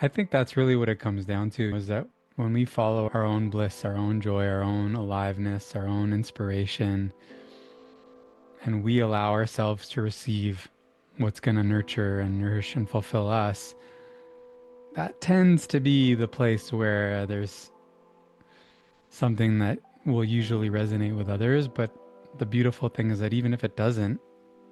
I think that's really what it comes down to is that when we follow our own bliss, our own joy, our own aliveness, our own inspiration, and we allow ourselves to receive what's going to nurture and nourish and fulfill us, that tends to be the place where there's something that will usually resonate with others. But the beautiful thing is that even if it doesn't,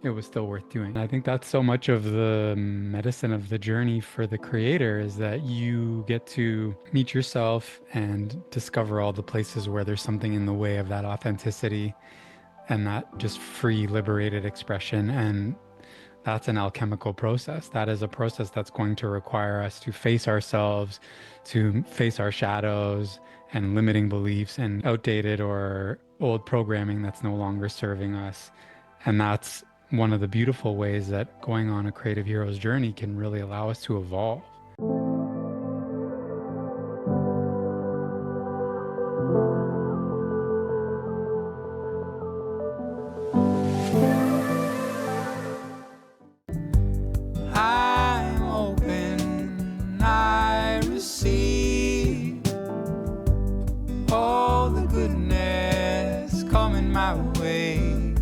it was still worth doing. I think that's so much of the medicine of the journey for the creator is that you get to meet yourself and discover all the places where there's something in the way of that authenticity and that just free, liberated expression. And that's an alchemical process. That is a process that's going to require us to face ourselves, to face our shadows and limiting beliefs and outdated or old programming that's no longer serving us. And that's one of the beautiful ways that going on a creative hero's journey can really allow us to evolve. I'm open, I receive all the goodness coming my way.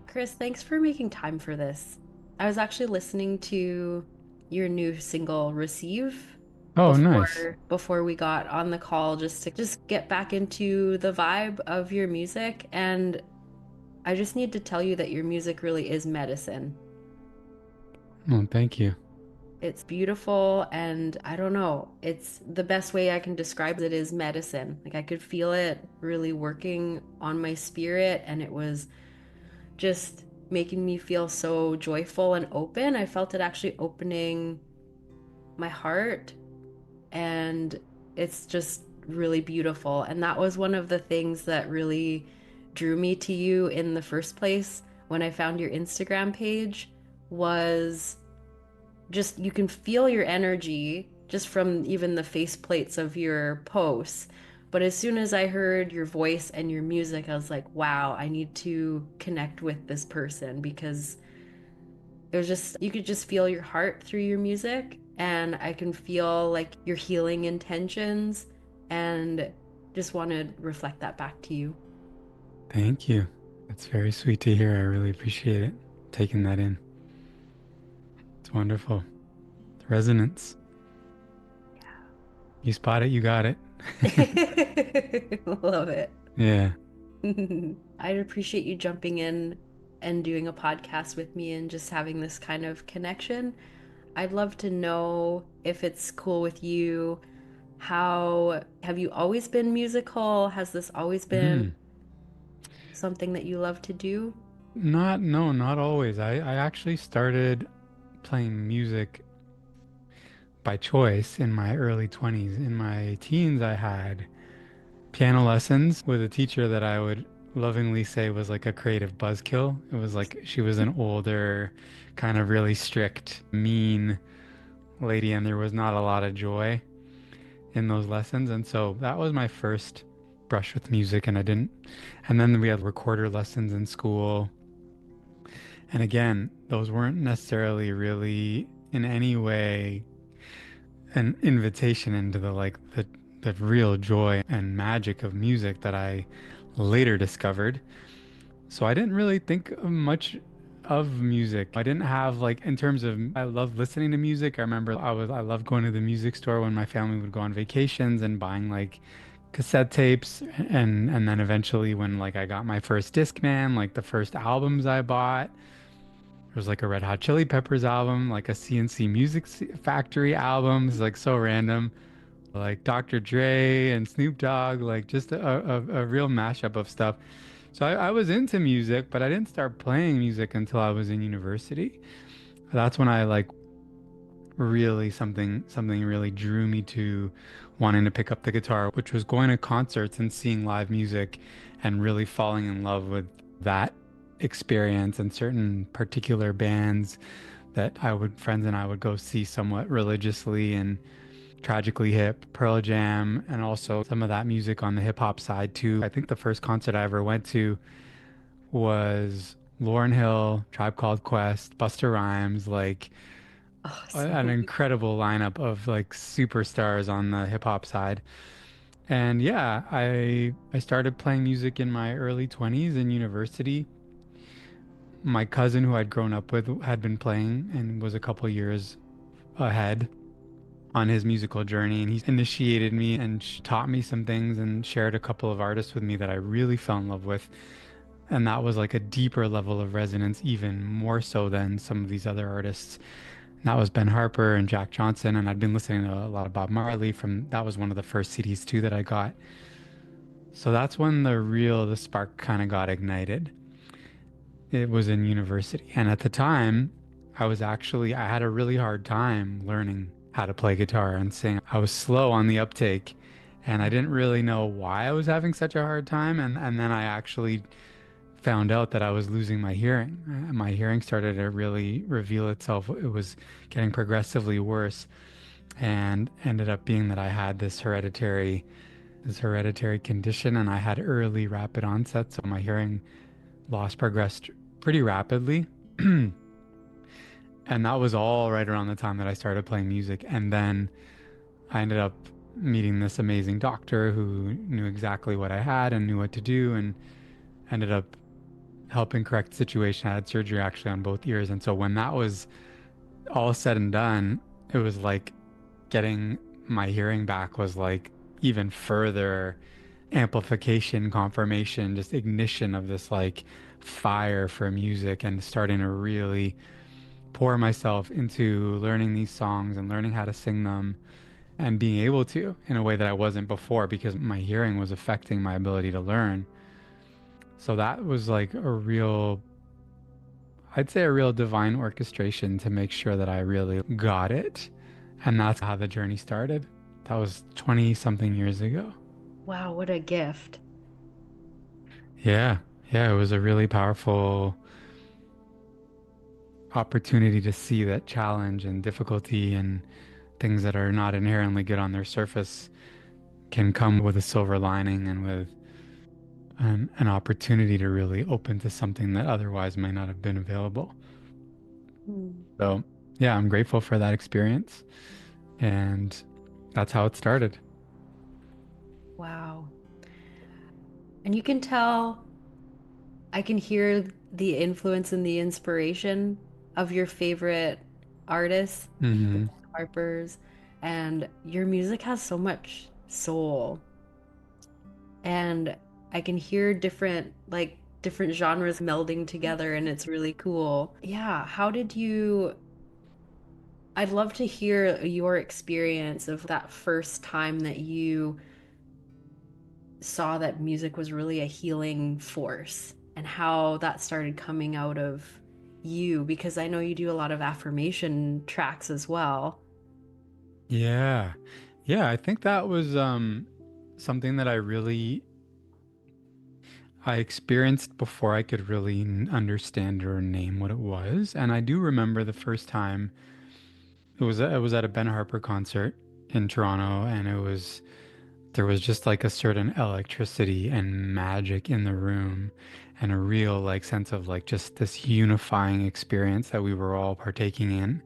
Chris, thanks for making time for this. I was actually listening to your new single Receive Oh, nice. before we got on the call just to get back into the vibe of your music, and I just need to tell you that your music really is medicine. Oh, thank you. It's beautiful, and I don't know, it's the best way I can describe it is medicine. Like I could feel it really working on my spirit, and it was just making me feel so joyful and open. I felt it actually opening my heart, and it's just really beautiful. And that was one of the things that really drew me to you in the first place when I found your Instagram page was just you can feel your energy just from even the face plates of your posts. But as soon as I heard your voice and your music, I was like, wow, I need to connect with this person because it was just, you could just feel your heart through your music. And I can feel like your healing intentions and just want to reflect that back to you. Thank you. That's very sweet to hear. I really appreciate it. Taking that in. It's wonderful. The resonance. You spot it, you got it. Love it. Yeah. I'd appreciate you jumping in and doing a podcast with me and just having this kind of connection. I'd love to know if it's cool with you. How have you always been musical? Has this always been Mm. something that you love to do? Not, no, not always. I actually started playing music by choice in my early 20s. In my teens, I had piano lessons with a teacher that I would lovingly say was like a creative buzzkill. It was like she was an older, kind of really strict, mean lady, and there was not a lot of joy in those lessons. And so that was my first brush with music, and I didn't. And then we had recorder lessons in school. And again, those weren't necessarily really in any way an invitation into the real joy and magic of music that I later discovered. So I didn't really think much of music. I didn't have like in terms of I love listening to music. I remember I loved going to the music store when my family would go on vacations and buying like cassette tapes and then eventually when like I got my first Discman, like the first albums I bought, there was like a Red Hot Chili Peppers album, like a CNC Music Factory album. It's like so random. Like Dr. Dre and Snoop Dogg, like just a real mashup of stuff. So I was into music, but I didn't start playing music until I was in university. That's when I like really something really drew me to wanting to pick up the guitar, which was going to concerts and seeing live music and really falling in love with that experience and certain particular bands that friends and I would go see somewhat religiously and Tragically Hip, Pearl Jam, and also some of that music on the hip hop side too. I think the first concert I ever went to was Lauryn Hill, Tribe Called Quest, Busta Rhymes, like an Awesome. incredible lineup of like superstars on the hip hop side. And yeah, I started playing music in my early 20s in university. My cousin who I'd grown up with had been playing and was a couple years ahead on his musical journey, and he initiated me and taught me some things and shared a couple of artists with me that I really fell in love with. And that was like a deeper level of resonance, even more so than some of these other artists. And that was Ben Harper and Jack Johnson, and I'd been listening to a lot of Bob Marley from that was one of the first CDs too that I got. So that's when the spark kind of got ignited. It was in university. And at the time, I had a really hard time learning how to play guitar and sing. I was slow on the uptake and I didn't really know why I was having such a hard time. And then I actually found out that I was losing my hearing. My hearing started to really reveal itself. It was getting progressively worse and ended up being that I had this hereditary condition and I had early rapid onset. So my hearing loss progressed pretty rapidly. And that was all right around the time that I started playing music. And then I ended up meeting this amazing doctor who knew exactly what I had and knew what to do and ended up helping correct the situation. I had surgery actually on both ears. And so when that was all said and done, it was like getting my hearing back was like even further amplification, confirmation, just ignition of this like fire for music and starting to really pour myself into learning these songs and learning how to sing them and being able to in a way that I wasn't before because my hearing was affecting my ability to learn. So that was like I'd say a real divine orchestration to make sure that I really got it. And that's how the journey started. That was 20 something years ago. Wow, what a gift. Yeah. Yeah. It was a really powerful opportunity to see that challenge and difficulty and things that are not inherently good on their surface can come with a silver lining and with an opportunity to really open to something that otherwise might not have been available. Hmm. So, yeah, I'm grateful for that experience. And that's how it started. Wow. And you can tell, I can hear the influence and the inspiration of your favorite artists, the Hmm. Harpers, and your music has so much soul. And I can hear different genres melding together, and it's really cool. Yeah, how did you I'd love to hear your experience of that first time that you saw that music was really a healing force and how that started coming out of you, because I know you do a lot of affirmation tracks as well. Yeah. Yeah, I think that was something that I experienced before I could really understand or name what it was. And I do remember the first time it was at a Ben Harper concert in Toronto and there was just like a certain electricity and magic in the room and a real like sense of like just this unifying experience that we were all partaking in,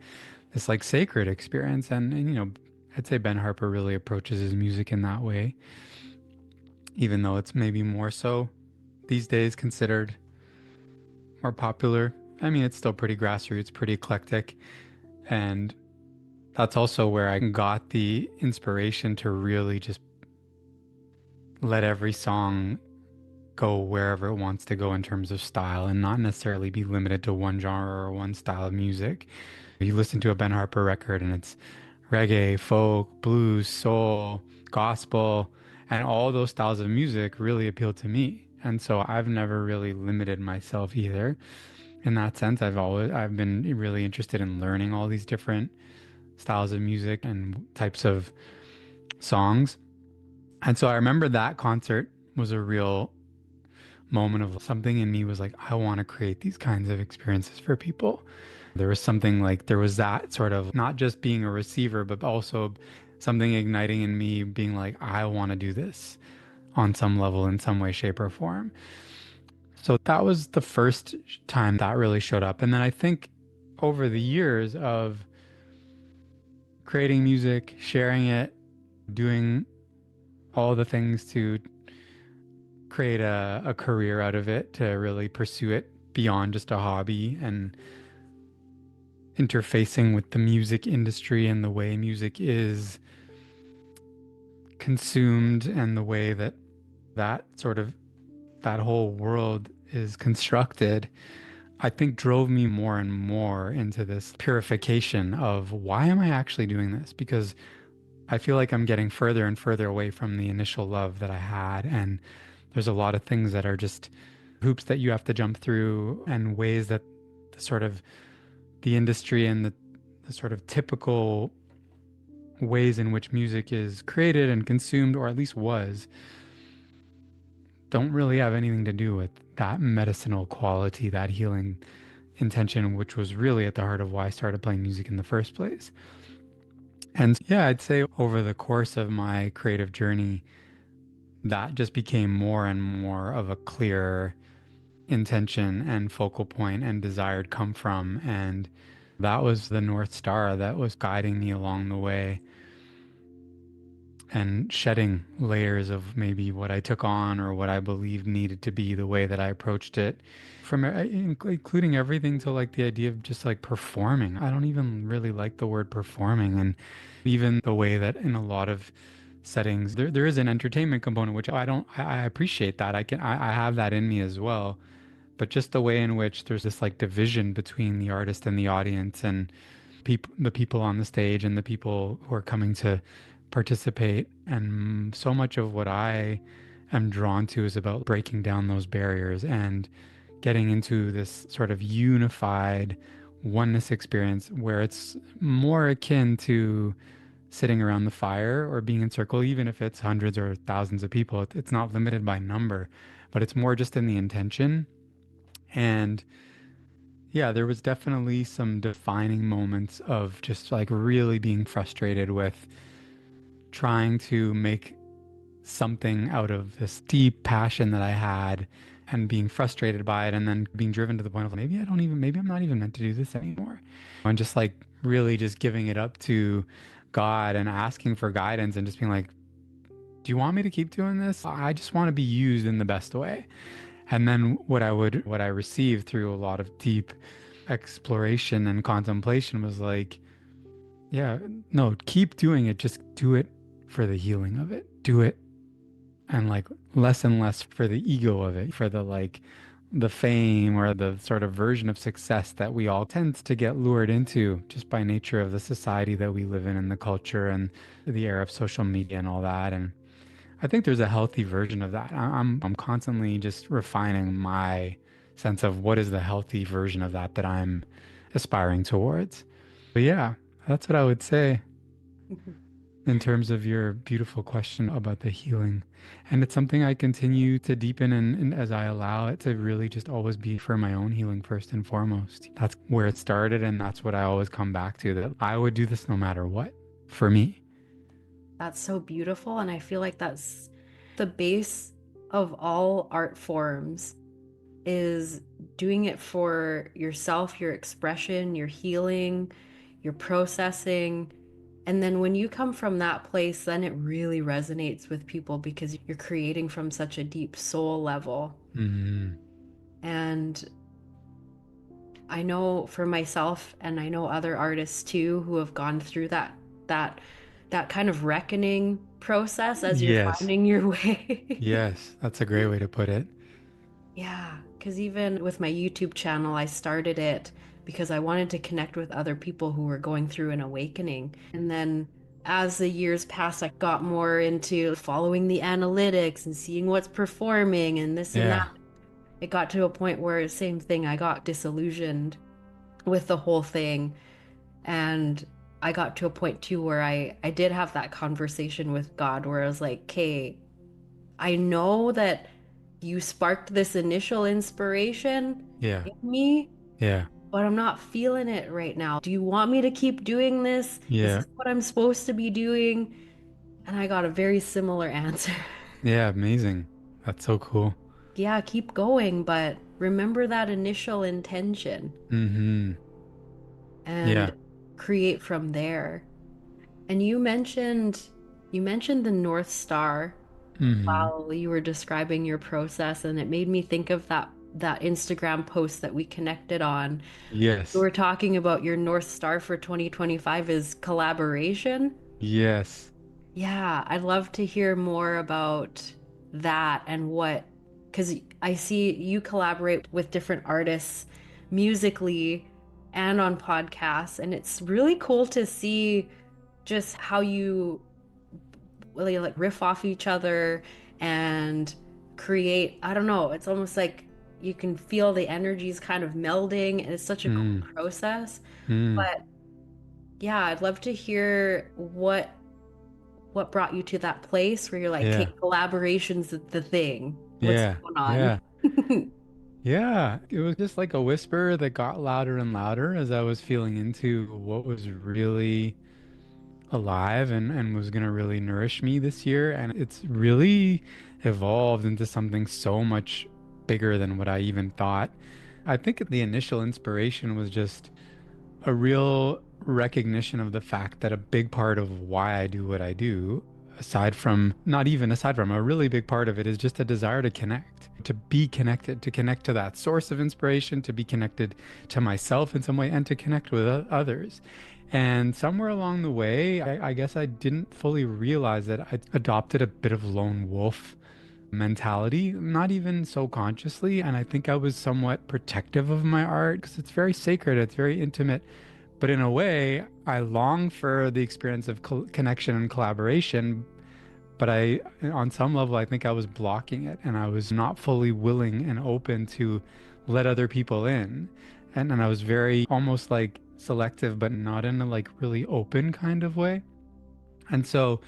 this like sacred experience. And you know, I'd say Ben Harper really approaches his music in that way, even though it's maybe more so these days considered more popular. I mean, it's still pretty grassroots, pretty eclectic. And that's also where I got the inspiration to really just let every song go wherever it wants to go in terms of style and not necessarily be limited to one genre or one style of music. You listen to a Ben Harper record and it's reggae, folk, blues, soul, gospel, and all those styles of music really appeal to me. And so I've never really limited myself either. In that sense, I've been really interested in learning all these different styles of music and types of songs. And so I remember that concert was a real moment of something in me was like, I want to create these kinds of experiences for people. There was something like, there was that sort of not just being a receiver, but also something igniting in me being like, I want to do this on some level, in some way, shape, or form. So that was the first time that really showed up. And then I think over the years of creating music, sharing it, doing all the things to create a career out of it, to really pursue it beyond just a hobby and interfacing with the music industry and the way music is consumed and the way that that sort of that whole world is constructed, I think drove me more and more into this purification of why am I actually doing this? Because I feel like I'm getting further and further away from the initial love that I had. And there's a lot of things that are just hoops that you have to jump through and ways that the sort of the industry and the sort of typical ways in which music is created and consumed, or at least was, don't really have anything to do with that medicinal quality, that healing intention, which was really at the heart of why I started playing music in the first place. And yeah, I'd say over the course of my creative journey, that just became more and more of a clear intention and focal point and desired come from. And that was the North Star that was guiding me along the way and shedding layers of maybe what I took on or what I believed needed to be the way that I approached it. From including everything to like the idea of just like performing. I don't even really like the word performing. And even the way that in a lot of settings, there is an entertainment component, which I don't, I appreciate that. I have that in me as well. But just the way in which there's this like division between the artist and the audience and the people on the stage and the people who are coming to participate. And so much of what I am drawn to is about breaking down those barriers and getting into this sort of unified oneness experience where it's more akin to sitting around the fire or being in circle, even if it's hundreds or thousands of people. It's not limited by number, but it's more just in the intention. And yeah, there was definitely some defining moments of just like really being frustrated with trying to make something out of this deep passion that I had and being frustrated by it and then being driven to the point of maybe I'm not even meant to do this anymore. And just like really just giving it up to God and asking for guidance and just being like, do you want me to keep doing this? I just want to be used in the best way. And then what I received through a lot of deep exploration and contemplation was like, yeah, no, keep doing it. Just do it for the healing of it. Do it and like less and less for the ego of it, for the like the fame or the sort of version of success that we all tend to get lured into just by nature of the society that we live in and the culture and the era of social media and all that. And I think there's a healthy version of that. I'm constantly just refining my sense of what is the healthy version of that that I'm aspiring towards. But yeah, that's what I would say in terms of your beautiful question about the healing. And it's something I continue to deepen and as I allow it to really just always be for my own healing first and foremost. That's where it started, and that's what I always come back to, that I would do this no matter what for me. That's so beautiful. And I feel like that's the base of all art forms is doing it for yourself, your expression, your healing, your processing. And then when you come from that place, then it really resonates with people because you're creating from such a deep soul level. Hmm. And I know for myself, and I know other artists too who have gone through that that kind of reckoning process as you're Yes. finding your way. Yes. That's a great way to put it. Yeah, because even with my YouTube channel, I started it because I wanted to connect with other people who were going through an awakening. And then as the years passed, I got more into following the analytics and seeing what's performing and this and that. Yeah. It got to a point where, same thing, I got disillusioned with the whole thing. And I got to a point too where I did have that conversation with God where I was like, okay, I know that you sparked this initial inspiration Yeah. in me, Yeah. but I'm not feeling it right now. Do you want me to keep doing this? Is Yeah. this what I'm supposed to be doing? And I got a very similar answer. Yeah. Amazing. That's so cool. Yeah, keep going, but remember that initial intention Hmm. and Yeah. create from there. And you mentioned the North Star Hmm. while you were describing your process, and it made me think of that Instagram post that we connected on. You Yes. were talking about your North Star for 2025 is collaboration. Yes. Yeah, I'd love to hear more about that and because I see you collaborate with different artists musically and on podcasts, and it's really cool to see just how you really like riff off each other and create. I don't know, it's almost like you can feel the energies kind of melding, and it's such a cool Mm. process. Mm. But yeah, I'd love to hear what brought you to that place where you're like, Yeah. okay, collaboration's the thing. What's Yeah. going Yeah. on? Yeah. It was just like a whisper that got louder and louder as I was feeling into what was really alive and was going to really nourish me this year. And it's really evolved into something so much bigger than what I even thought. I think the initial inspiration was just a real recognition of the fact that a big part of why I do what I do, aside from, not even aside from, a really big part of it is just a desire to connect, to be connected, to connect to that source of inspiration, to be connected to myself in some way, and to connect with others. And somewhere along the way, I guess I didn't fully realize that I adopted a bit of lone wolf mentality, not even so consciously. And I think I was somewhat protective of my art because it's very sacred, it's very intimate. But in a way, I long for the experience of connection and collaboration. But on some level, I think I was blocking it and I was not fully willing and open to let other people in. And I was very almost like selective, but not in a like really open kind of way. And so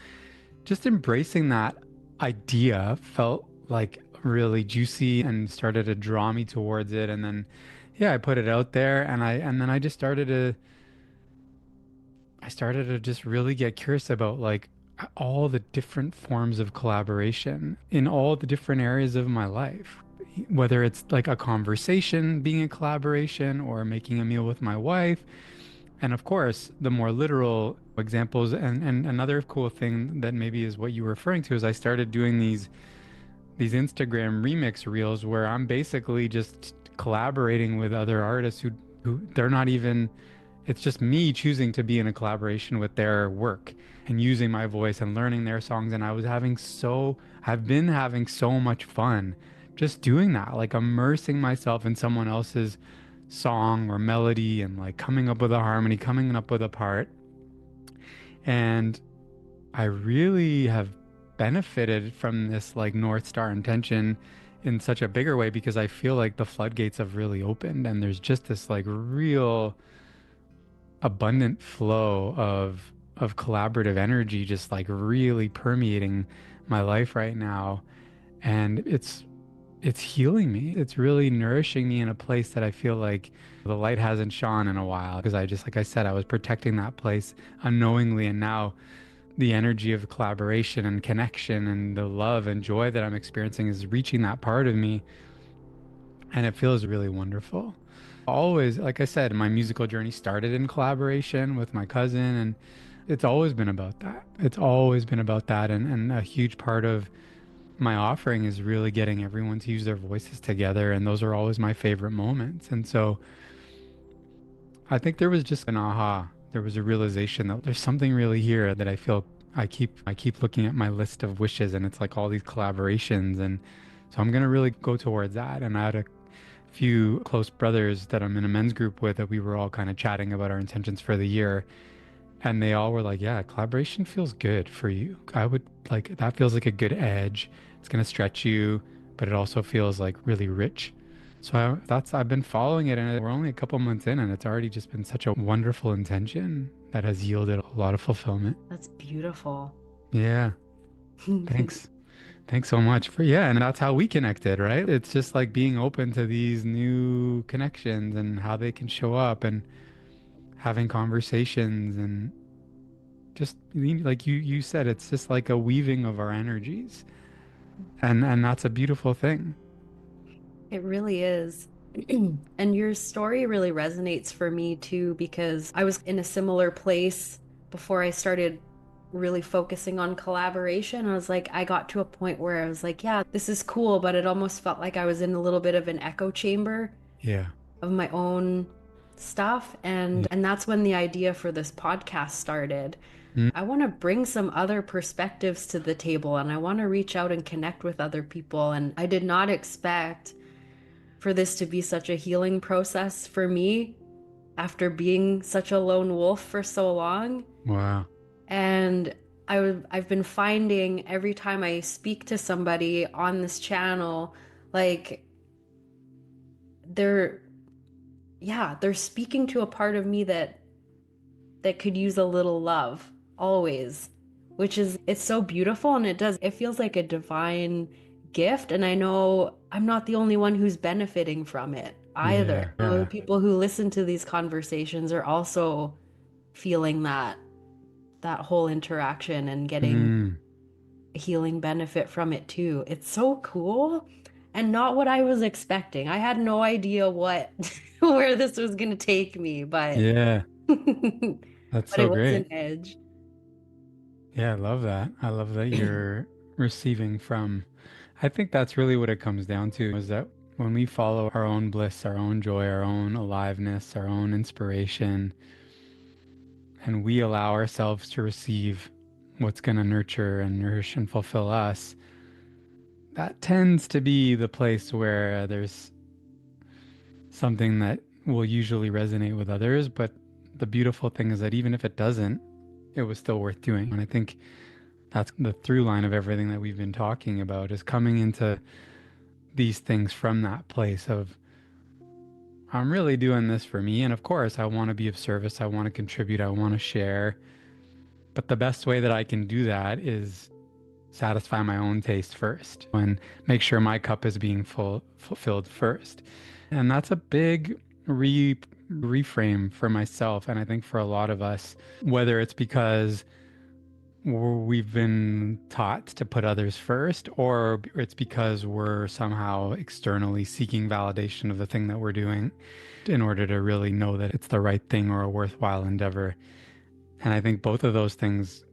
just embracing that idea felt like really juicy and started to draw me towards it. And then, yeah, I put it out there and then I started to just really get curious about like all the different forms of collaboration in all the different areas of my life. Whether it's like a conversation being a collaboration or making a meal with my wife. And of course, the more literal examples. And another cool thing that maybe is what you were referring to is I started doing these Instagram remix reels where I'm basically just collaborating with other artists who they're not even it's just me choosing to be in a collaboration with their work and using my voice and learning their songs. And I've been having so much fun just doing that, like immersing myself in someone else's song or melody and like coming up with a harmony, coming up with a part. And I really have benefited from this like North Star intention in such a bigger way because I feel like the floodgates have really opened and there's just this like real abundant flow of collaborative energy just like really permeating my life right now and it's healing me. It's really nourishing me in a place that I feel like the light hasn't shone in a while because I just like I said I was protecting that place unknowingly and now the energy of collaboration and connection and the love and joy that I'm experiencing is reaching that part of me and it feels really wonderful. Always, like I said, my musical journey started in collaboration with my cousin, and it's always been about that. It's always been about that. And a huge part of my offering is really getting everyone to use their voices together. And those are always my favorite moments. And so I think there was just an aha. There was a realization that there's something really here that I feel I keep looking at my list of wishes and it's like all these collaborations and so I'm gonna really go towards that. And I had a few close brothers that I'm in a men's group with that we were all kind of chatting about our intentions for the year. And they all were like, yeah, collaboration feels good for you. I would like that feels like a good edge. It's going to stretch you, but it also feels like really rich. So I've been following it and we're only a couple months in and it's already just been such a wonderful intention that has yielded a lot of fulfillment. That's beautiful. Yeah. Thanks. Thanks so much for, yeah. And that's how we connected, right? It's just like being open to these new connections and how they can show up and having conversations and just like you said, it's just like a weaving of our energies. And that's a beautiful thing. It really is. And your story really resonates for me too, because I was in a similar place before I started really focusing on collaboration. I was like, I got to a point where I was like, yeah, this is cool, but it almost felt like I was in a little bit of an echo chamber Yeah. of my own stuff. Yeah. And that's when the idea for this podcast started. Mm. I want to bring some other perspectives to the table and I want to reach out and connect with other people. And I did not expect for this to be such a healing process for me after being such a lone wolf for so long. Wow. And I've been finding every time I speak to somebody on this channel, like they're, yeah, they're speaking to a part of me that could use a little love always, which is, it's so beautiful. And it feels like a divine gift. And I know I'm not the only one who's benefiting from it either. Yeah. I know the Yeah. people who listen to these conversations are also feeling that whole interaction and getting Mm. a healing benefit from it too. It's so cool and not what I was expecting. I had no idea what where this was going to take me, but Yeah. That's but so it was an great. edge. Yeah, I love that. I love that you're receiving from. I think that's really what it comes down to is that when we follow our own bliss, our own joy, our own aliveness, our own inspiration, and we allow ourselves to receive what's going to nurture and nourish and fulfill us, that tends to be the place where there's something that will usually resonate with others. But the beautiful thing is that even if it doesn't, it was still worth doing. And I think that's the through line of everything that we've been talking about is coming into these things from that place of I'm really doing this for me. And of course, I want to be of service. I want to contribute. I want to share. But the best way that I can do that is satisfy my own taste first and make sure my cup is being fulfilled first. And that's a big reframe for myself. And I think for a lot of us, whether it's because we've been taught to put others first, or it's because we're somehow externally seeking validation of the thing that we're doing in order to really know that it's the right thing or a worthwhile endeavor. And I think both of those things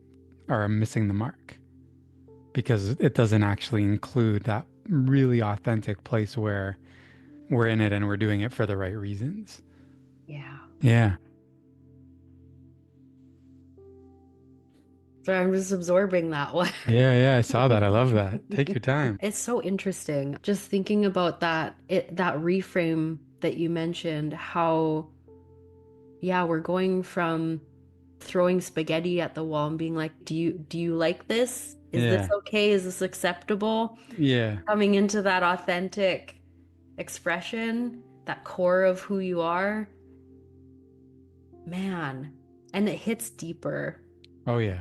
are missing the mark because it doesn't actually include that really authentic place where we're in it and we're doing it for the right reasons. Yeah. Yeah. So I'm just absorbing that one. Yeah. Yeah. I saw that. I love that. Take your time. It's so interesting just thinking about that reframe that you mentioned, how yeah, we're going from throwing spaghetti at the wall and being like, do you like this? Is this Yeah. okay? Is this acceptable? Yeah. Coming into that authentic expression, that core of who you are, man, and it hits deeper. Oh, yeah.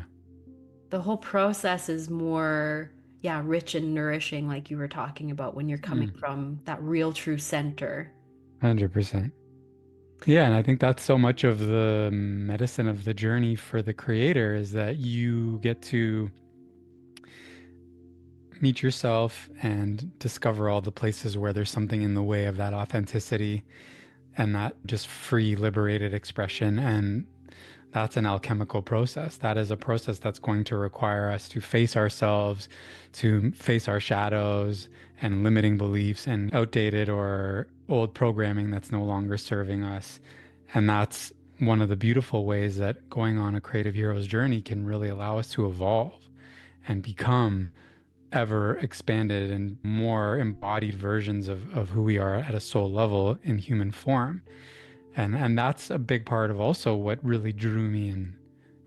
The whole process is more, yeah, rich and nourishing, like you were talking about when you're coming Mm, from that real true center. 100%. Yeah, and I think that's so much of the medicine of the journey for the creator is that you get to meet yourself and discover all the places where there's something in the way of that authenticity and that just free, liberated expression. And that's an alchemical process. That is a process that's going to require us to face ourselves, to face our shadows and limiting beliefs and outdated or old programming that's no longer serving us. And that's one of the beautiful ways that going on a creative hero's journey can really allow us to evolve and become ever expanded and more embodied versions of who we are at a soul level in human form. And that's a big part of also what really drew me in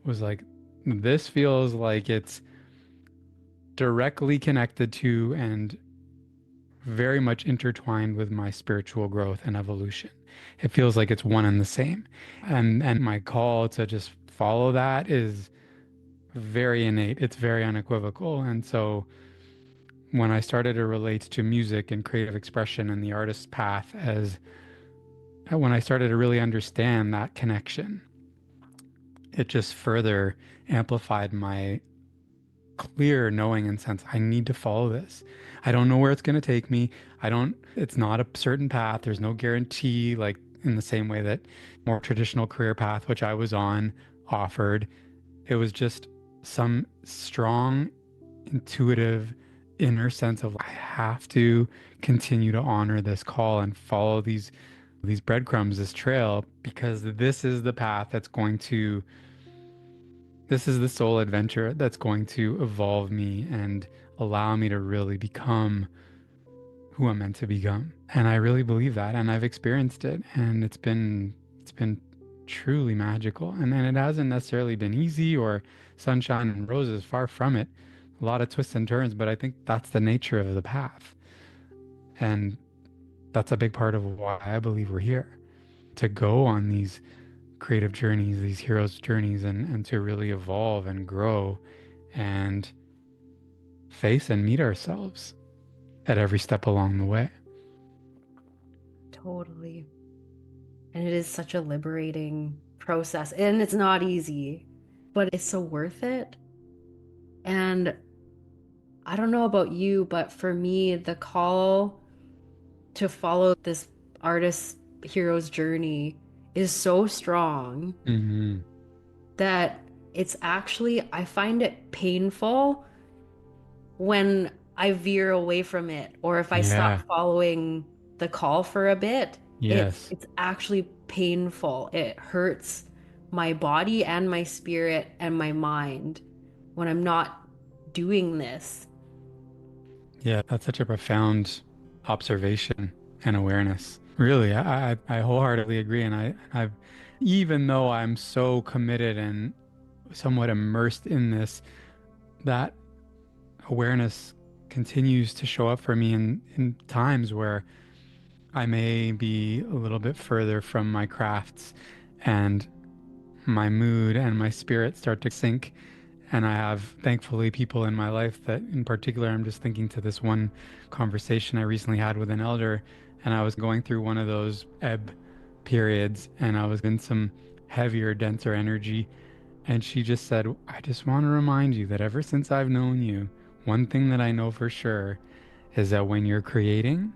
was like this feels like it's directly connected to and very much intertwined with my spiritual growth and evolution. It feels like it's one and the same. And my call to just follow that is very innate. It's very unequivocal. And so when I started to relate to music and creative expression and the artist's path as when I started to really understand that connection, it just further amplified my clear knowing and sense I need to follow this. I don't know where it's going to take me. It's not a certain path. There's no guarantee, like in the same way that more traditional career path, which I was on, offered. It was just some strong, intuitive inner sense of I have to continue to honor this call and follow these breadcrumbs, this trail, because this is the path that's going to, this is the soul adventure that's going to evolve me and allow me to really become who I'm meant to become. And I really believe that, and I've experienced it, and it's been truly magical. And then it hasn't necessarily been easy or sunshine and roses, far from it. A lot of twists and turns, but I think that's the nature of the path. And that's a big part of why I believe we're here, to go on these creative journeys, these heroes' journeys, and to really evolve and grow and face and meet ourselves at every step along the way. Totally. And it is such a liberating process. And it's not easy, but it's so worth it. And I don't know about you, but for me, the call to follow this artist's hero's journey is so strong Hmm. that it's actually, I find it painful when I veer away from it or if I stop Yeah. following the call for a bit, Yes. it's actually painful. It hurts my body and my spirit and my mind when I'm not doing this. Yeah. That's such a profound observation and awareness. Really, I wholeheartedly agree. And even though I'm so committed and somewhat immersed in this, that awareness continues to show up for me in times where I may be a little bit further from my crafts and my mood and my spirit start to sink. And I have, thankfully, people in my life that, in particular, I'm just thinking to this one conversation I recently had with an elder, and I was going through one of those ebb periods, and I was in some heavier, denser energy. And she just said, I just want to remind you that ever since I've known you, one thing that I know for sure is that when you're creating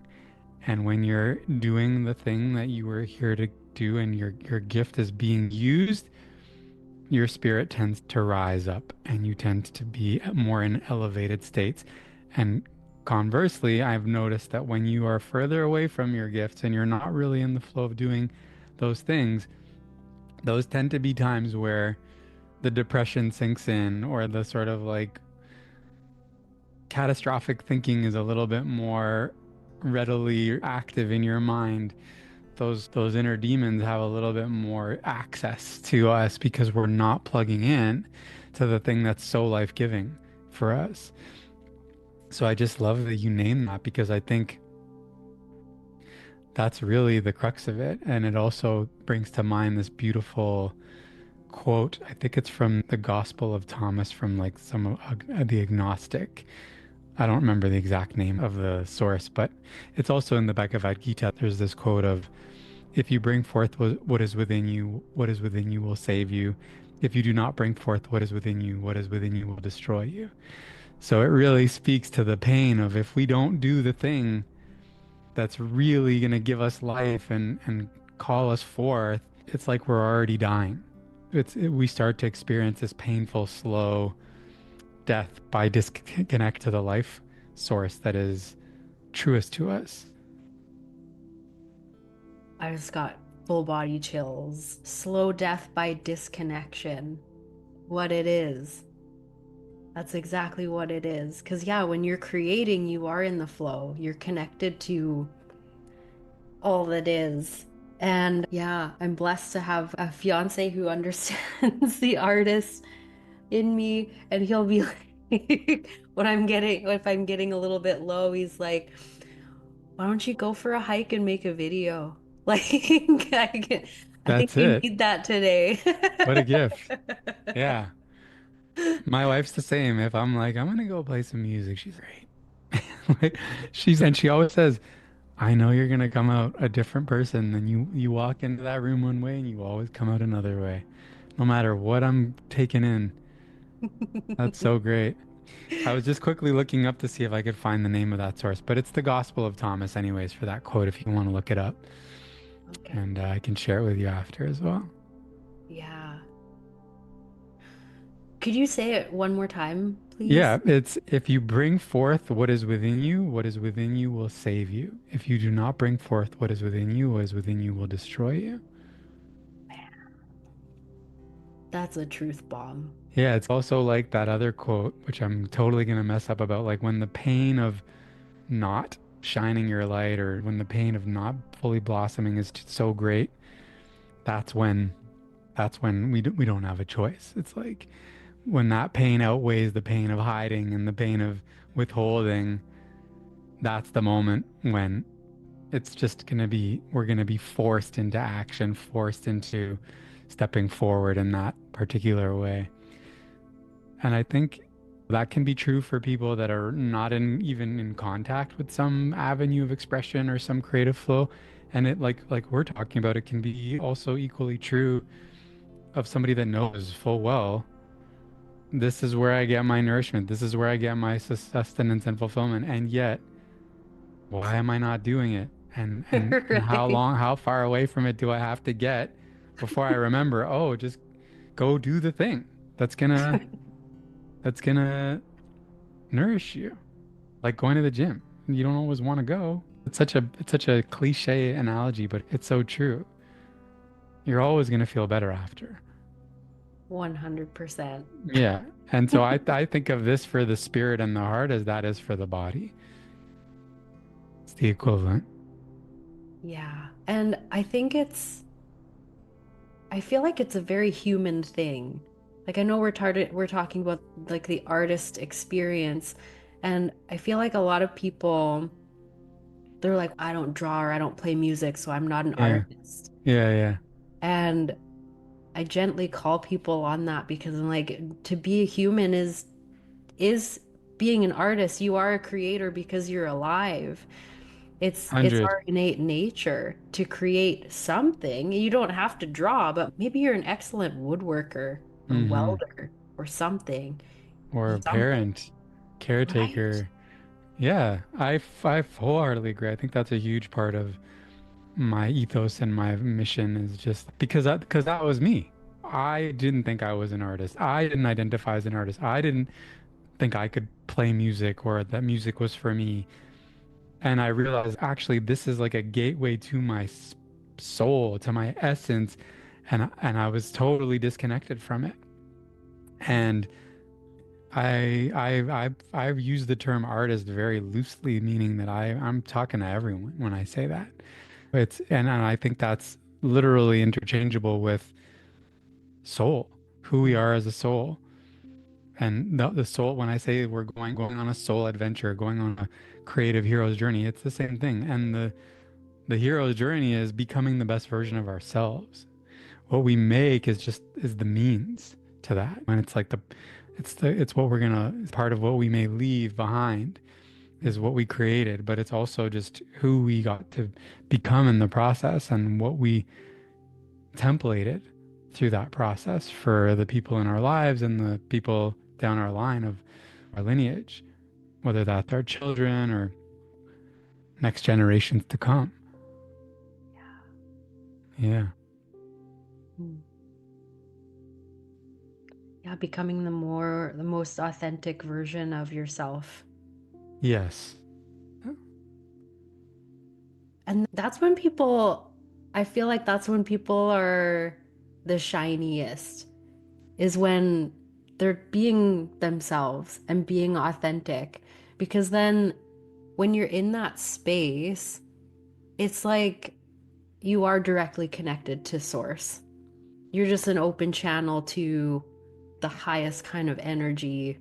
and when you're doing the thing that you were here to do and your gift is being used, your spirit tends to rise up and you tend to be more in elevated states. And conversely, I've noticed that when you are further away from your gifts and you're not really in the flow of doing those things, those tend to be times where the depression sinks in or the sort of like catastrophic thinking is a little bit more readily active in your mind. Those inner demons have a little bit more access to us because we're not plugging in to the thing that's so life-giving for us. So I just love that you name that because I think that's really the crux of it. And it also brings to mind this beautiful quote. I think it's from the Gospel of Thomas from like some of the agnostic. I don't remember the exact name of the source, but it's also in the Bhagavad Gita. There's this quote of, if you bring forth what is within you, what is within you will save you. If you do not bring forth what is within you, what is within you will destroy you. So it really speaks to the pain of if we don't do the thing that's really going to give us life and call us forth, it's like we're already dying. We start to experience this painful, slow death by disconnect to the life source that is truest to us. I just got full body chills. Slow death by disconnection. What it is. That's exactly what it is. Because, yeah, when you're creating, you are in the flow. You're connected to all that is. And yeah, I'm blessed to have a fiance who understands the artist in me. And he'll be like, if I'm getting a little bit low, he's like, why don't you go for a hike and make a video? Like, I think That's you it. need that today. What a gift. Yeah. My wife's the same. If I'm like, I'm gonna go play some music, she's great. Like, and she always says, I know you're gonna come out a different person than you walk into that room one way and you always come out another way. No matter what I'm taking in. That's so great. I was just quickly looking up to see if I could find the name of that source, but it's the Gospel of Thomas anyways for that quote if you want to look it up. Okay. And I can share it with you after as well. Yeah. Could you say it one more time, Yeah, please? it's if you bring forth what is within you, what is within you will save you. If you do not bring forth what is within you, what is within you will destroy you. That's a truth bomb. Yeah, it's also like that other quote, which I'm totally gonna mess up about, like when the pain of not shining your light or when the pain of not fully blossoming is just so great, that's when we don't have a choice. It's like when that pain outweighs the pain of hiding and the pain of withholding, that's the moment when it's just going to be, we're going to be forced into action, forced into stepping forward in that particular way. And I think that can be true for people that are not in even in contact with some avenue of expression or some creative flow. And it like we're talking about, it can be also equally true of somebody that knows full well this is where I get my nourishment. This is where I get my sustenance and fulfillment. And yet, why am I not doing it? And how Right. long, how far away from it do I have to get before I remember, oh, just go do the thing that's gonna that's gonna nourish you. Like going to the gym. You don't always want to go. It's such a cliche analogy, but it's so true. You're always gonna feel better after. 100%. Yeah. And so I think of this for the spirit and the heart as that is for the body. It's the equivalent. Yeah. And I feel like it's a very human thing. Like I know we're talking about like the artist experience, and I feel like a lot of people they're like, I don't draw or I don't play music, so I'm not an Yeah. artist. Yeah, yeah. And I gently call people on that because I'm like, to be a human is being an artist. You are a creator because you're alive. It's 100. our innate nature to create something. You don't have to draw, but maybe you're an excellent woodworker or Mm-hmm. welder or something. Or a Something, parent, right? caretaker. Yeah, I wholeheartedly agree. I think that's a huge part of my ethos and my mission is just because that was me. I didn't think I was an artist. I didn't identify as an artist. I didn't think I could play music or that music was for me. And I realized actually this is like a gateway to my soul, to my essence, and I was totally disconnected from it. And I've used the term artist very loosely, meaning that I'm talking to everyone when I say that. And I think that's literally interchangeable with soul, who we are as a soul. And the soul, when I say we're going on a soul adventure, going on a creative hero's journey, it's the same thing. And the hero's journey is becoming the best version of ourselves. What we make is the means to that. And it's like it's what we're gonna, it's part of what we may leave behind is what we created, but it's also just who we got to become in the process and what we templated through that process for the people in our lives and the people down our line of our lineage, whether that's our children or next generations to come. Yeah. Mm. Yeah, becoming the most authentic version of yourself. Yes. And I feel like that's when people are the shiniest, is when they're being themselves and being authentic. Because then when you're in that space, it's like you are directly connected to source. You're just an open channel to the highest kind of energy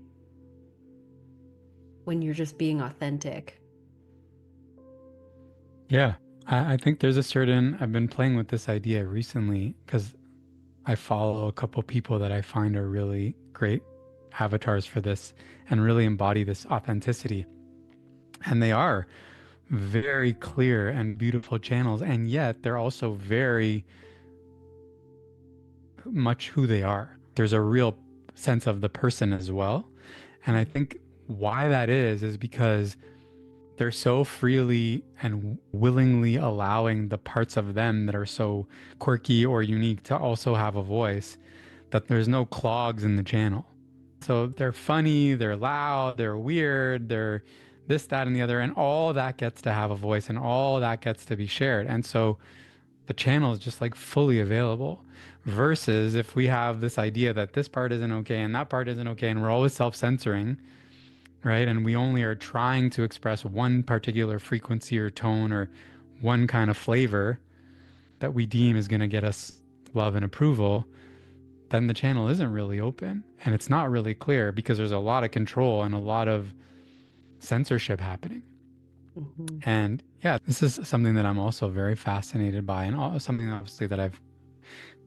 when you're just being authentic. Yeah. I think there's a certain, I've been playing with this idea recently because I follow a couple people that I find are really great avatars for this and really embody this authenticity. And they are very clear and beautiful channels, and yet they're also very much who they are. There's a real sense of the person as well. And I think why that is because they're so freely and willingly allowing the parts of them that are so quirky or unique to also have a voice that there's no clogs in the channel. So they're funny, they're loud, they're weird, they're this, that, and the other, and all that gets to have a voice and all that gets to be shared. And so the channel is just like fully available. Versus if we have this idea that this part isn't okay and that part isn't okay, and we're always self-censoring, right? And we only are trying to express one particular frequency or tone or one kind of flavor that we deem is going to get us love and approval, then the channel isn't really open and it's not really clear because there's a lot of control and a lot of censorship happening. Mhm. And yeah, this is something that I'm also very fascinated by, and something obviously that I've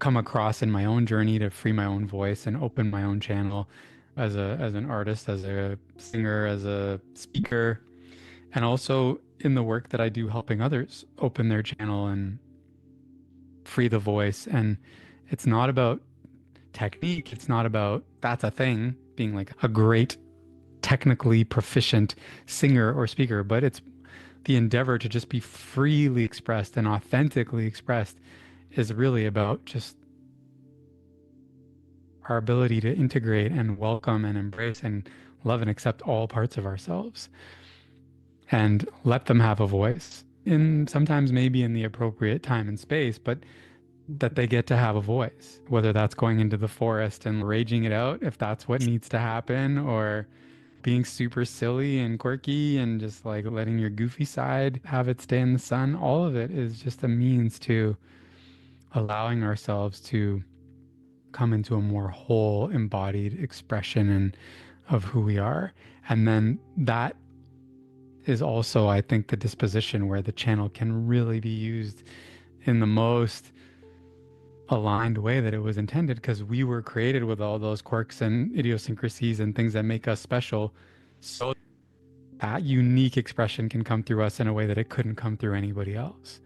come across in my own journey to free my own voice and open my own channel as an artist, as a singer, as a speaker, and also in the work that I do helping others open their channel and free the voice. And it's not about technique, it's not about that's a thing, being like a great technically proficient singer or speaker, but it's the endeavor to just be freely expressed and authentically expressed is really about just our ability to integrate and welcome and embrace and love and accept all parts of ourselves and let them have a voice in sometimes maybe in the appropriate time and space, but that they get to have a voice, whether that's going into the forest and raging it out if that's what needs to happen, or being super silly and quirky and just like letting your goofy side have its day in the sun. All of it is just a means to allowing ourselves to come into a more whole, embodied expression and of who we are. And then that is also, I think, the disposition where the channel can really be used in the most aligned way that it was intended, because we were created with all those quirks and idiosyncrasies and things that make us special. So that unique expression can come through us in a way that it couldn't come through anybody else.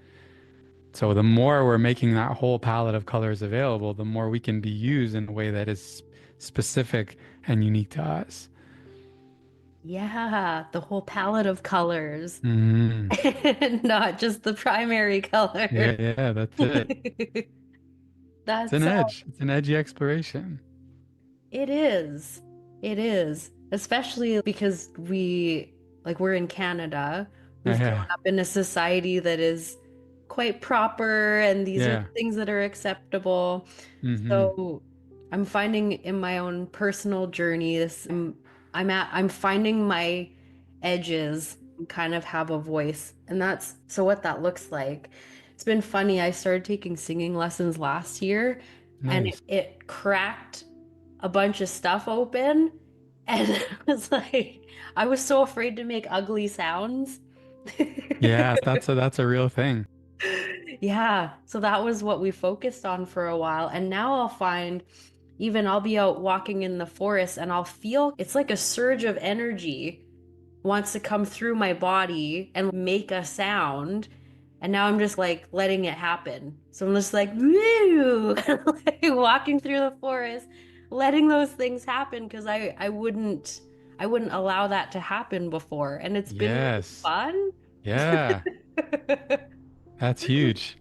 So the more we're making that whole palette of colors available, the more we can be used in a way that is specific and unique to us. Yeah, the whole palette of colors, Hmm. and not just the primary Yeah, color. yeah, that's it. It's That's an so, edge. It's an edgy exploration. it is. It is. Especially because we're in Canada. We've grown Yeah, up in a society that is quite proper, and these are the yeah. things that are acceptable. Hmm. So I'm finding in my own personal journey, I'm finding my edges and kind of have a voice. And that's so what that looks like. It's been funny. I started taking singing lessons last year, and Nice. it cracked a bunch of stuff open. And it was like, I was so afraid to make ugly sounds. Yeah, that's a real thing. Yeah, so that was what we focused on for a while. And now I'll find even I'll be out walking in the forest and I'll feel it's like a surge of energy wants to come through my body and make a sound. And now I'm just like letting it happen. So I'm just like, woo, like walking through the forest, letting those things happen because I wouldn't allow that to happen before. And it's been really Yes. fun. Yeah. That's huge.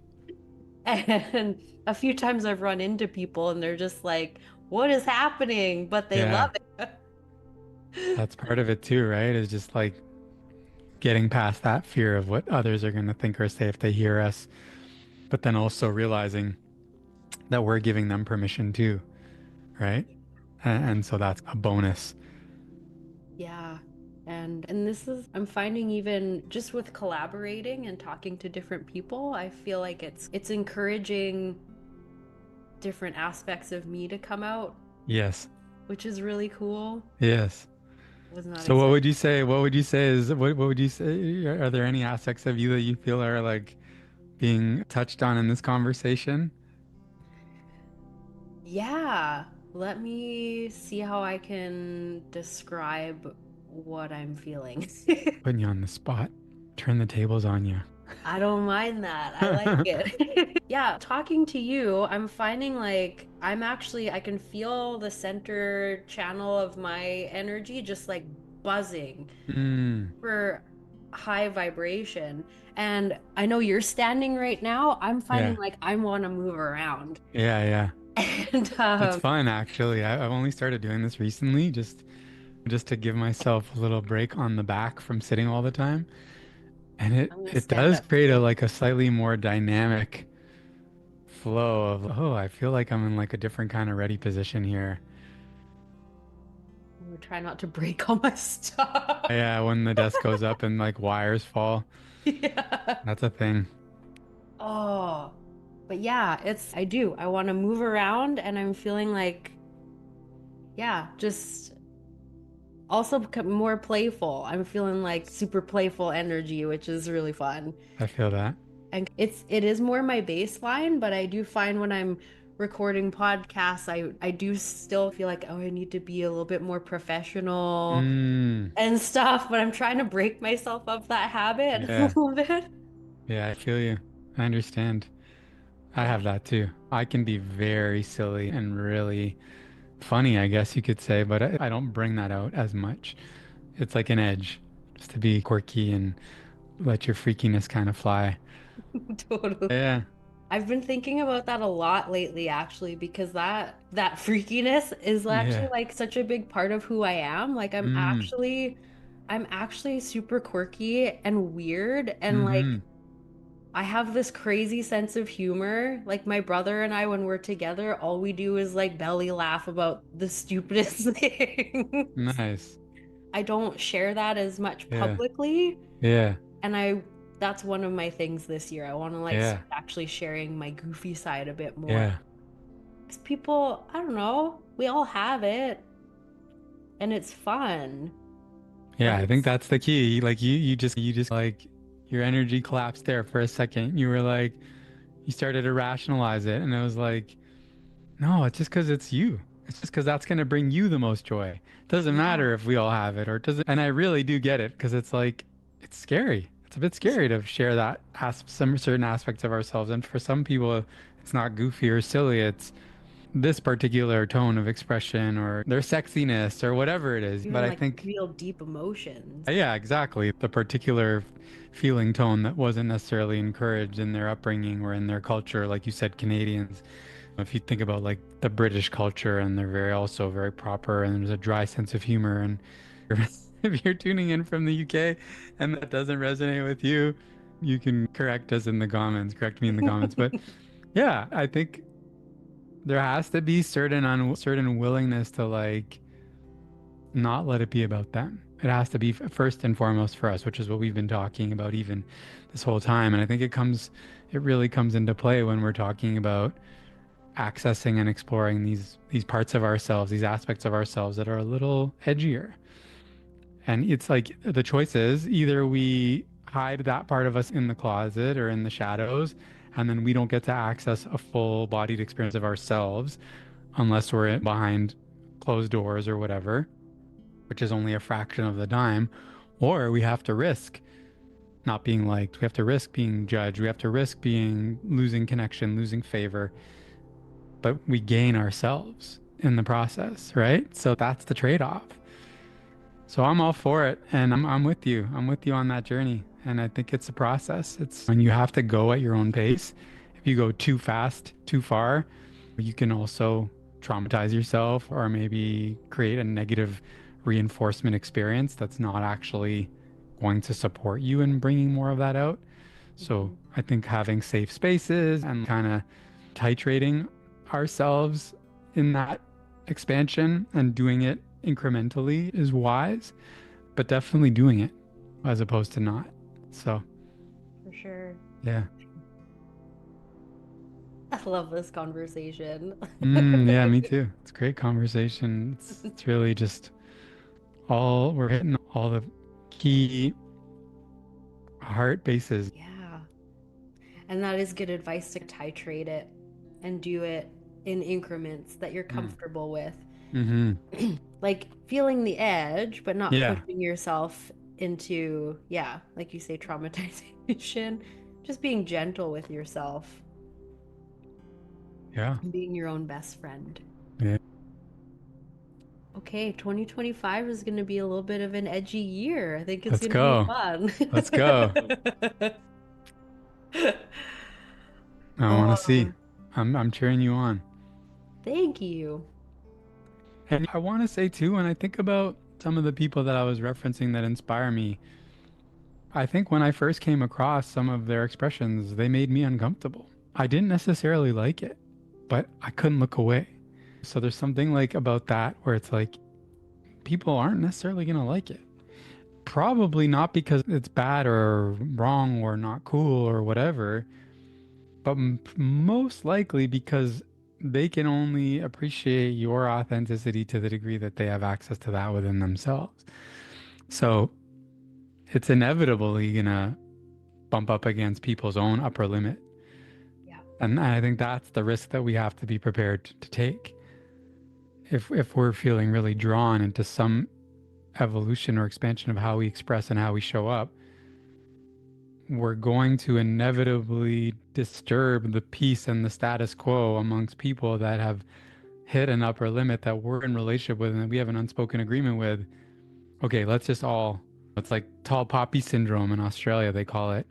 And a few times I've run into people and they're just like, what is happening? But they love Yeah. it. That's part of it too, right? Is just like getting past that fear of what others are going to think or say if they hear us, but then also realizing that we're giving them permission too, right? And so that's a bonus. Yeah. And this is I'm finding even just with collaborating and talking to different people, I feel like it's encouraging different aspects of me to come out, Yes. which is really cool. Yes. Was not So what expecting. would you say? What would you say is what would you say? Are there any aspects of you that you feel are like being touched on in this conversation? Yeah. Let me see how I can describe what I'm feeling. Putting you on the spot. Turn the tables on you. I don't mind that. I like it. Yeah, talking to you, I'm finding like I can feel the center channel of my energy just like buzzing Mm, for high vibration. And I know you're standing right now. I'm finding yeah. like I want to move around. Yeah, yeah. And It's fun actually. I've only started doing this recently, just to give myself a little break on the back from sitting all the time. And it I'm gonna it stand does up create a too. like a slightly more dynamic flow of, oh, I feel like I'm in like a different kind of ready position here. I'm gonna try not to break all my stuff. Yeah, when the desk goes up and like wires fall, Yeah. that's a thing. Oh, but yeah, I do. I want to move around and I'm feeling like, yeah, just also become more playful. I'm feeling like super playful energy, which is really fun. I feel that. And it is more my baseline, but I do find when I'm recording podcasts, I do still feel like, oh, I need to be a little bit more professional Mm, and stuff, but I'm trying to break myself of that habit a yeah. little bit. Yeah, I feel you. I understand. I Yeah. have that too. I can be very silly and really funny, I guess you could say, but I don't bring that out as much. It's like an edge, just to be quirky and let your freakiness kind of fly. Totally. Yeah, I've been thinking about that a lot lately, actually, because that freakiness is actually yeah. like such a big part of who I am. Like Mm, I'm actually super quirky and weird, and like mm-hmm. I have this crazy sense of humor. Like my brother and I, when we're together, all we do is like belly laugh about the stupidest things. Nice. I don't share that as much Yeah, publicly, yeah, and that's one of my things this year. I want to like yeah, start actually sharing my goofy side a bit more. yeah. 'Cause people, I don't know, we all have it and it's fun, but Yeah, I think it's that's the key. Like you just like your energy collapsed there for a second. You were like, you started to rationalize it, and it was like, no, it's just because it's you. It's just because that's going to bring you the most joy. It doesn't yeah. matter if we all have it or it doesn't. And I really do get it because it's like, it's scary. It's a bit scary to share that some certain aspects of ourselves. And for some people, it's not goofy or silly. It's this particular tone of expression or their sexiness or whatever it is. But Even I like think, real deep emotions. yeah, exactly. The particular feeling tone that wasn't necessarily encouraged in their upbringing or in their culture, like you said, Canadians. If you think about like the British culture, and they're very also very proper, and there's a dry sense of humor. And if you're tuning in from the UK and that doesn't resonate with you, you can correct us in the comments, correct me in the comments. But yeah, I think there has to be certain willingness to like not let it be about them. It has to be first and foremost for us, which is what we've been talking about even this whole time. And I think it really comes into play when we're talking about accessing and exploring these parts of ourselves, these aspects of ourselves that are a little edgier. And it's like the choice is either we hide that part of us in the closet or in the shadows, and then we don't get to access a full bodied experience of ourselves unless we're behind closed doors or whatever, which is only a fraction of the time. Or we have to risk not being liked. We have to risk being judged. We have to risk being losing connection, losing favor, but we gain ourselves in the process, right? So that's the trade-off. So I'm all for it, and I'm with you. I'm with you on that journey, and I think it's a process. It's when you have to go at your own pace. If you go too fast, too far, you can also traumatize yourself or maybe create a negative reinforcement experience that's not actually going to support you in bringing more of that out. So Mhm. I think having safe spaces and kind of titrating ourselves in that expansion and doing it incrementally is wise, but definitely doing it as opposed to not. So, For sure. yeah. I love this conversation. Yeah, me too. It's a great conversation. It's really just all we're hitting all the key heart bases. Yeah. And that is good advice to titrate it and do it in increments that you're Mm. comfortable with. Hmm. Like feeling the edge, but not Yeah. pushing yourself into, yeah, like you say, traumatization. Just being gentle with yourself Yeah. and being your own best friend. Yeah. Okay, 2025 is going to be a little bit of an edgy year. I think it's Let's going to be go. fun. Let's go. I want to see. Oh, I'm cheering you on. Thank you. And I want to say too, when I think about some of the people that I was referencing that inspire me, I think when I first came across some of their expressions, they made me uncomfortable. I didn't necessarily like it, but I couldn't look away. So there's something like about that where it's like people aren't necessarily going to like it. Probably not because it's bad or wrong or not cool or whatever, but most likely because they can only appreciate your authenticity to the degree that they have access to that within themselves. So it's inevitably gonna bump up against people's own upper limit. Yeah. And I think that's the risk that we have to be prepared to take. If we're feeling really drawn into some evolution or expansion of how we express and how we show up, we're going to inevitably disturb the peace and the status quo amongst people that have hit an upper limit that we're in relationship with and that we have an unspoken agreement with. Okay, let's just all, it's like tall poppy syndrome in Australia, they call it.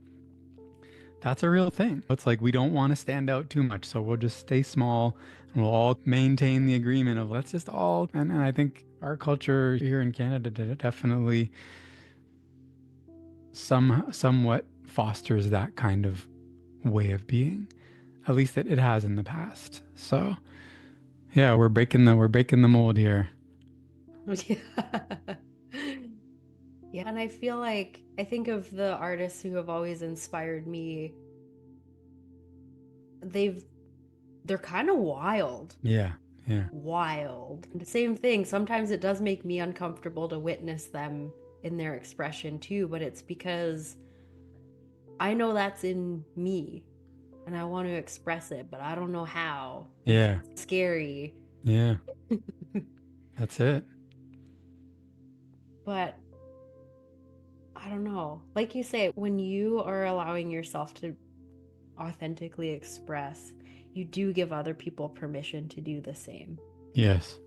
That's a real thing. It's like we don't want to stand out too much, so we'll just stay small and we'll all maintain the agreement of let's just all. And I think our culture here in Canada definitely somewhat fosters that kind of way of being. At least it has in the past. So yeah, we're breaking the mold here. Yeah. Yeah, and I feel like I think of the artists who have always inspired me. They've they're kind of wild. Yeah, yeah, Wild. And the same thing, sometimes it does make me uncomfortable to witness them in their expression too, but it's because I know that's in me and I want to express it, but I don't know how. And yeah, it's scary. yeah. That's it. But I don't know. Like you say, when you are allowing yourself to authentically express, you do give other people permission to do the same. Yes,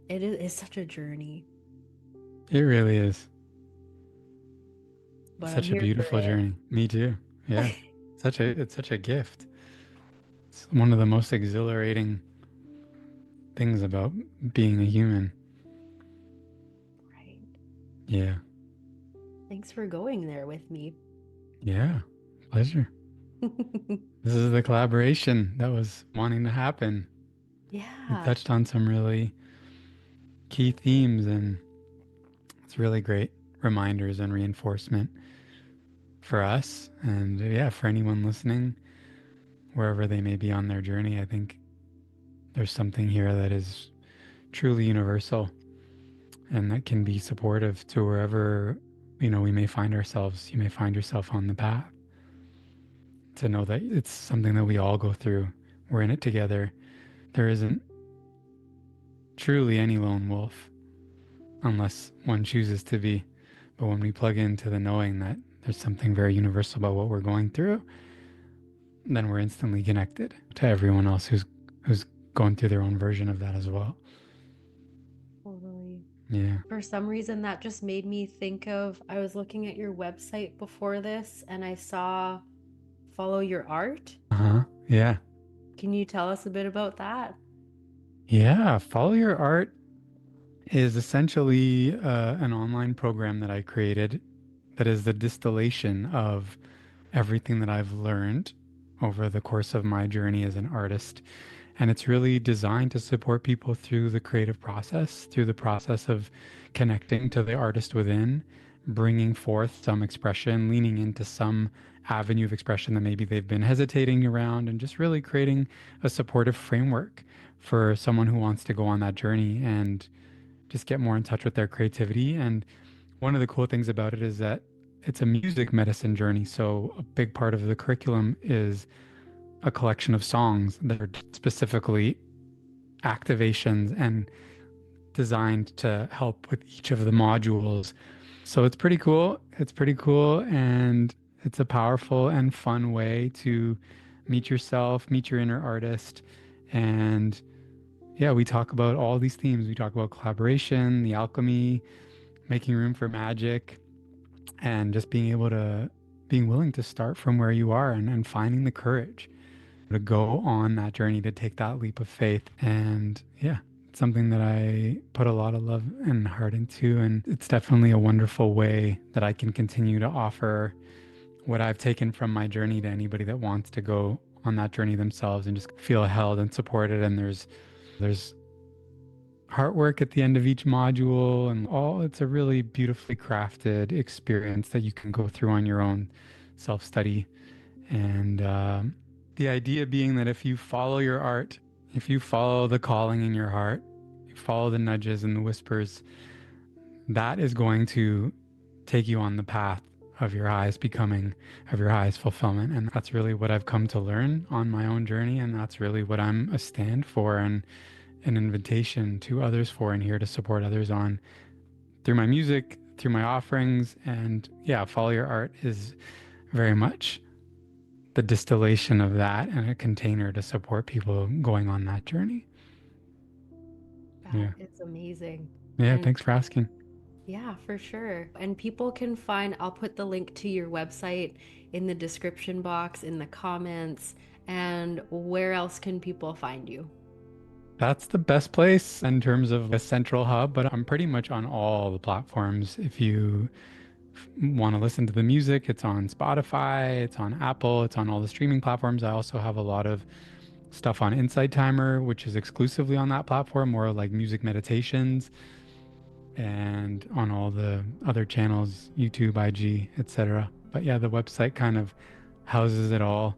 It is it's such a journey, it really is. but I'm Such a here for beautiful journey. Me too. Yeah. it. It's such a gift. It's one of the most exhilarating things about being a human. Right. Yeah. Thanks for going there with me. Yeah. Pleasure. This is the collaboration that was wanting to happen. We Yeah. touched on some really key themes and it's really great reminders and reinforcement for us. And yeah, for anyone listening, wherever they may be on their journey, I think there's something here that is truly universal and that can be supportive to wherever, we may find ourselves. You may find yourself on the path to know that it's something that we all go through. We're in it together. There isn't truly any lone wolf unless one chooses to be. But when we plug into the knowing that there's something very universal about what we're going through, then we're instantly connected to everyone else who's going through their own version of that as well. Totally. Yeah. For some reason, that just made me think of I was looking at your website before this and I saw Follow Your Art. Uh-huh. Yeah. Can you tell us a bit about that? Yeah. Follow Your Art is essentially an online program that I created that is the distillation of everything that I've learned over the course of my journey as an artist. And it's really designed to support people through the creative process, through the process of connecting to the artist within, bringing forth some expression, leaning into some avenue of expression that maybe they've been hesitating around, and just really creating a supportive framework for someone who wants to go on that journey and just get more in touch with their creativity. And one of the cool things about it is that it's a music medicine journey. So a big part of the curriculum is a collection of songs that are specifically activations and designed to help with each of the modules. So it's pretty cool. It's pretty cool. And it's a powerful and fun way to meet yourself, meet your inner artist. And yeah, we talk about all these themes. We talk about collaboration, the alchemy, making room for magic, and just being willing to start from where you are and finding the courage to go on that journey, to take that leap of faith. And yeah, it's something that I put a lot of love and heart into. And it's definitely a wonderful way that I can continue to offer what I've taken from my journey to anybody that wants to go on that journey themselves and just feel held and supported. And there's artwork at the end of each module and all. It's a really beautifully crafted experience that you can go through on your own self-study. And the idea being that if you follow your art, if you follow the calling in your heart, you follow the nudges and the whispers, that is going to take you on the path of your highest becoming, of your highest fulfillment. And that's really what I've come to learn on my own journey. And that's really what I'm a stand for and an invitation to others for, and here to support others on through my music, through my offerings. And yeah, follow your art is very much the distillation of that and a container to support people going on that journey. That Yeah. is amazing. Yeah. And Thanks for asking. yeah, for sure. And people can find, I'll put the link to your website in the description box, in the comments. And where else can people find you? That's the best place in terms of a central hub, but I'm pretty much on all the platforms. If you want to listen to the music, it's on Spotify, it's on Apple, it's on all the streaming platforms. I also have a lot of stuff on Insight Timer, which is exclusively on that platform, more like music meditations, and on all the other channels, YouTube, IG, etc. But yeah, the website kind of houses it all.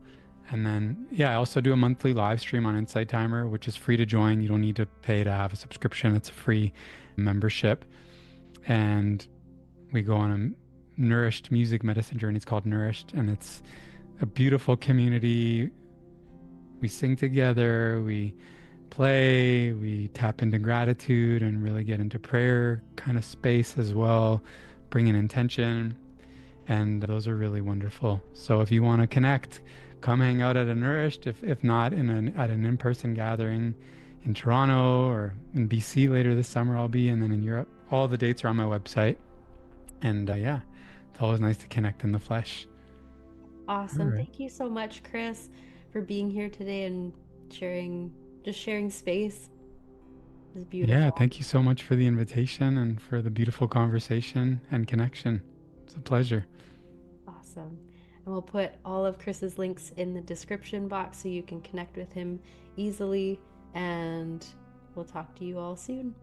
And then, yeah, I also do a monthly live stream on Insight Timer, which is free to join. You don't need to pay to have a subscription, it's a free membership. And we go on a nourished music medicine journey. It's called Nourished, and it's a beautiful community. We sing together, we play, we tap into gratitude and really get into prayer kind of space as well, bring in intention. And those are really wonderful. So if you want to connect, come hang out at a Nourished. If not at an in-person gathering in Toronto or in BC later this summer, I'll be, and then in Europe. All the dates are on my website. And yeah, it's always nice to connect in the flesh. All Awesome. right. Thank you so much, Chris, for being here today and sharing, just sharing space. It was Yeah, beautiful. thank you so much for the invitation and for the beautiful conversation and connection. It's a pleasure. Awesome. And we'll put all of Chris's links in the description box so you can connect with him easily. And we'll talk to you all soon.